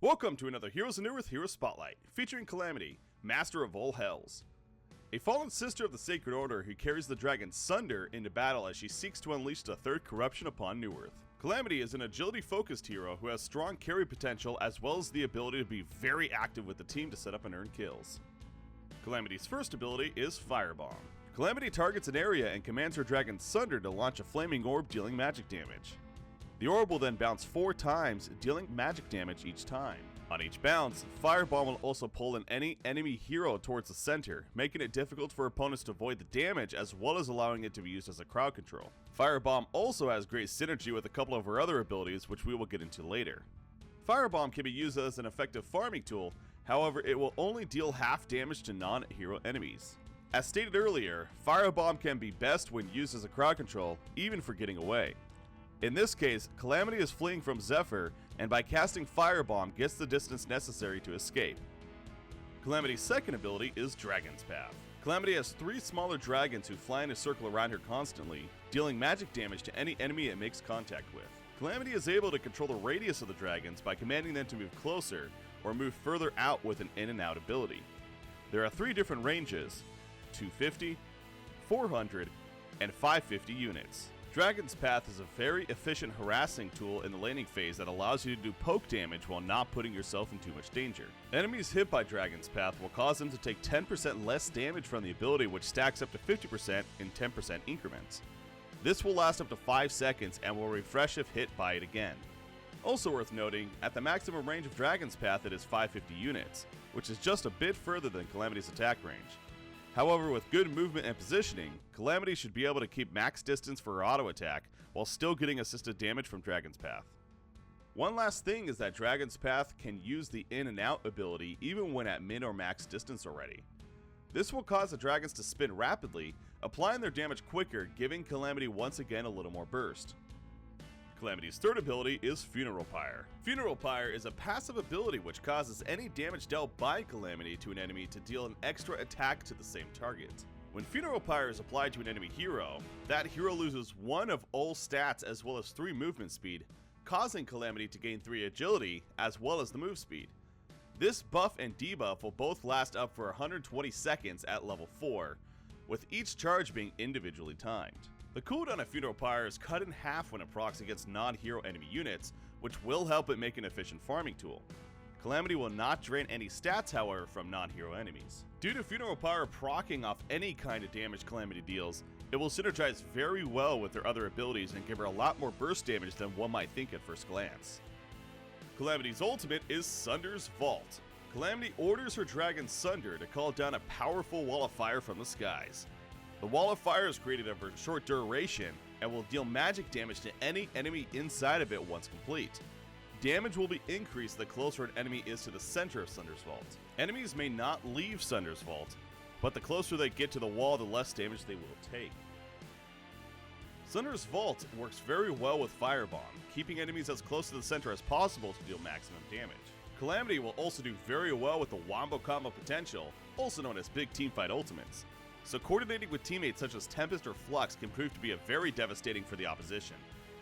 Welcome to another Heroes of Newerth Hero Spotlight, featuring Calamity, Master of all Hells. A fallen sister of the Sacred Order who carries the dragon Sunder into battle as she seeks to unleash the third corruption upon Newerth. Calamity is an agility-focused hero who has strong carry potential as well as the ability to be very active with the team to set up and earn kills. Calamity's first ability is Firebomb. Calamity targets an area and commands her dragon Sunder to launch a flaming orb dealing magic damage. The orb will then bounce 4 times, dealing magic damage each time. On each bounce, Firebomb will also pull in any enemy hero towards the center, making it difficult for opponents to avoid the damage as well as allowing it to be used as a crowd control. Firebomb also has great synergy with a couple of her other abilities, which we will get into later. Firebomb can be used as an effective farming tool, however it will only deal half damage to non-hero enemies. As stated earlier, Firebomb can be best when used as a crowd control, even for getting away. In this case, Calamity is fleeing from Zephyr, and by casting Firebomb gets the distance necessary to escape. Calamity's second ability is Dragon's Path. Calamity has 3 smaller dragons who fly in a circle around her constantly, dealing magic damage to any enemy it makes contact with. Calamity is able to control the radius of the dragons by commanding them to move closer, or move further out with an in and out ability. There are 3 different ranges, 250, 400, and 550 units. Dragon's Path is a very efficient harassing tool in the laning phase that allows you to do poke damage while not putting yourself in too much danger. Enemies hit by Dragon's Path will cause them to take 10% less damage from the ability, which stacks up to 50% in 10% increments. This will last up to 5 seconds and will refresh if hit by it again. Also worth noting, at the maximum range of Dragon's Path it is 550 units, which is just a bit further than Calamity's attack range. However, with good movement and positioning, Calamity should be able to keep max distance for her auto attack while still getting assisted damage from Dragon's Path. One last thing is that Dragon's Path can use the in and out ability even when at min or max distance already. This will cause the dragons to spin rapidly, applying their damage quicker, giving Calamity once again a little more burst. Calamity's third ability is Funeral Pyre. Funeral Pyre is a passive ability which causes any damage dealt by Calamity to an enemy to deal an extra attack to the same target. When Funeral Pyre is applied to an enemy hero, that hero loses 1 of all stats as well as 3 movement speed, causing Calamity to gain 3 agility as well as the move speed. This buff and debuff will both last up for 120 seconds at level 4, with each charge being individually timed. The cooldown of Funeral Pyre is cut in half when it procs against non-hero enemy units, which will help it make an efficient farming tool. Calamity will not drain any stats, however, from non-hero enemies. Due to Funeral Pyre proccing off any kind of damage Calamity deals, it will synergize very well with their other abilities and give her a lot more burst damage than one might think at first glance. Calamity's ultimate is Sunder's Vault. Calamity orders her dragon Sunder to call down a powerful wall of fire from the skies. The wall of fire is created over a short duration and will deal magic damage to any enemy inside of it once complete. Damage will be increased the closer an enemy is to the center of Sunder's Vault. Enemies may not leave Sunder's Vault, but the closer they get to the wall, the less damage they will take. Sunder's Vault works very well with Firebomb, keeping enemies as close to the center as possible to deal maximum damage. Calamity will also do very well with the Wombo Combo potential, also known as Big Teamfight Ultimates. So coordinating with teammates such as Tempest or Flux can prove to be a very devastating for the opposition.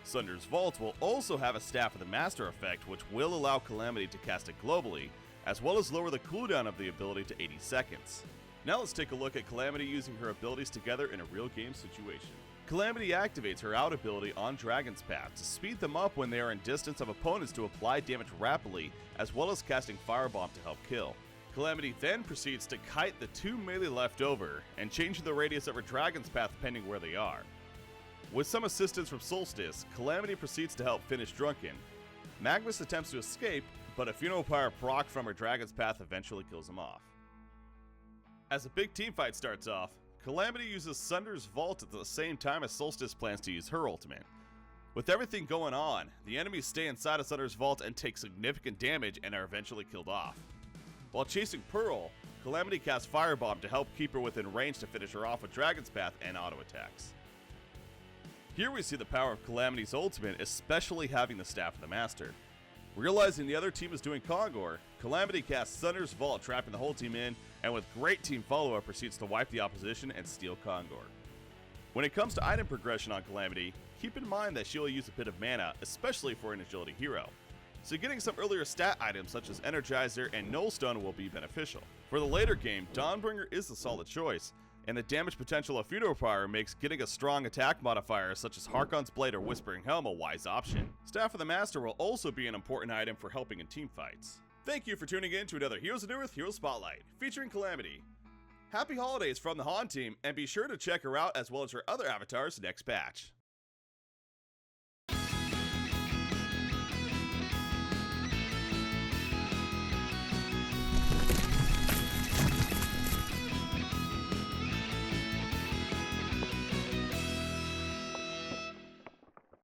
Sunder's Vault will also have a Staff of the Master effect, which will allow Calamity to cast it globally, as well as lower the cooldown of the ability to 80 seconds. Now let's take a look at Calamity using her abilities together in a real game situation. Calamity activates her out ability on Dragon's Path to speed them up when they are in distance of opponents to apply damage rapidly, as well as casting Firebomb to help kill. Calamity then proceeds to kite the 2 melee left over and change the radius of her Dragon's Path depending where they are. With some assistance from Solstice, Calamity proceeds to help finish Drunken. Magnus attempts to escape, but a Funeral Pyre proc from her Dragon's Path eventually kills him off. As a big teamfight starts off, Calamity uses Sunder's Vault at the same time as Solstice plans to use her ultimate. With everything going on, the enemies stay inside of Sunder's Vault and take significant damage and are eventually killed off. While chasing Pearl, Calamity casts Firebomb to help keep her within range to finish her off with Dragon's Path and auto attacks. Here we see the power of Calamity's ultimate, especially having the Staff of the Master. Realizing the other team is doing Kongor, Calamity casts Sunder's Vault, trapping the whole team in, and with great team follow-up proceeds to wipe the opposition and steal Kongor. When it comes to item progression on Calamity, keep in mind that she will use a bit of mana, especially for an agility hero. so getting some earlier stat items such as Energizer and Nullstone will be beneficial. For the later game, Dawnbringer is the solid choice, and the damage potential of Feudal Power makes getting a strong attack modifier such as Harkon's Blade or Whispering Helm a wise option. Staff of the Master will also be an important item for helping in team fights. Thank you for tuning in to another Heroes of Newerth Hero Spotlight, featuring Calamity. Happy holidays from the Han team, and be sure to check her out as well as her other avatars next patch.